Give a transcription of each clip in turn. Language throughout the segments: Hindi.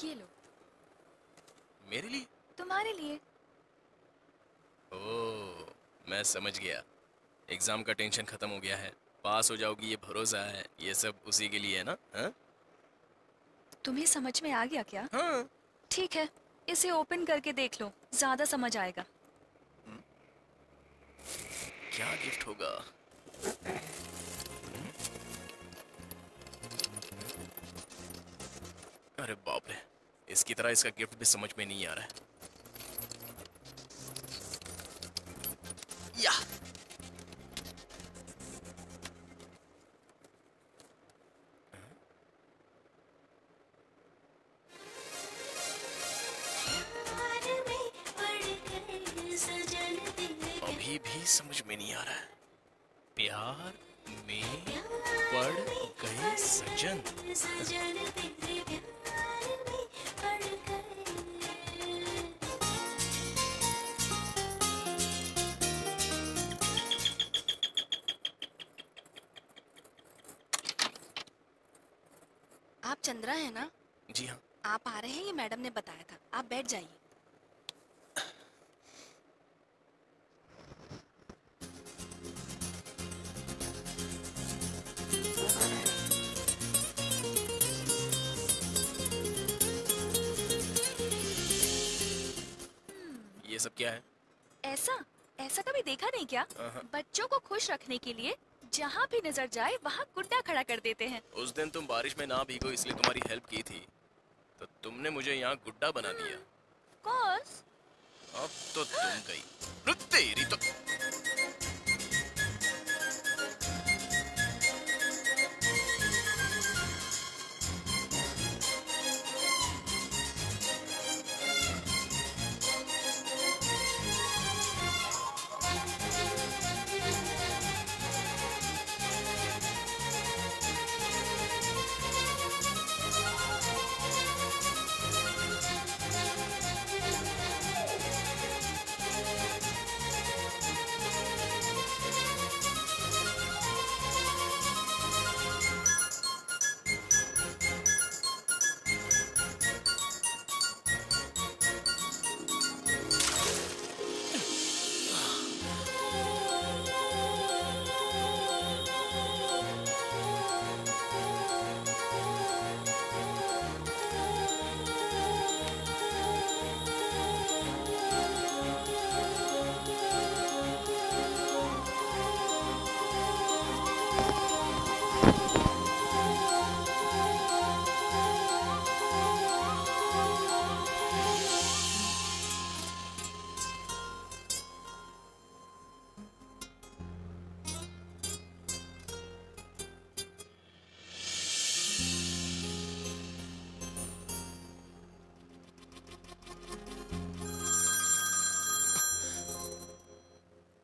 ये लो। मेरे लिए? तुम्हारे लिए। ओह, मैं समझ गया। एग्जाम का टेंशन खत्म हो गया है। पास हो जाओगी ये भरोसा है। ये सब उसी के लिए है ना? हाँ तुम्हें समझ में आ गया क्या? हाँ। ठीक है, इसे ओपन करके देख लो, ज्यादा समझ आएगा। क्या गिफ्ट होगा? अरे बाप रे, इसकी तरह इसका गिफ्ट भी समझ में नहीं आ रहा है। या अभी भी समझ में नहीं आ रहा है। प्यार में पड़ गए सजन। आप चंद्रा है ना? जी हाँ। आप आ रहे हैं, ये मैडम ने बताया था। आप बैठ जाइए। ये सब क्या है? ऐसा ऐसा कभी देखा नहीं क्या? हाँ। बच्चों को खुश रखने के लिए जहाँ भी नजर जाए वहाँ गुड्डा खड़ा कर देते हैं। उस दिन तुम बारिश में ना भीगो इसलिए तुम्हारी हेल्प की थी, तो तुमने मुझे यहाँ गुड्डा बना दिया। कोर्स। अब तो तुम गई। तेरी तो।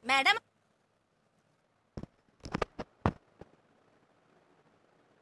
मैडम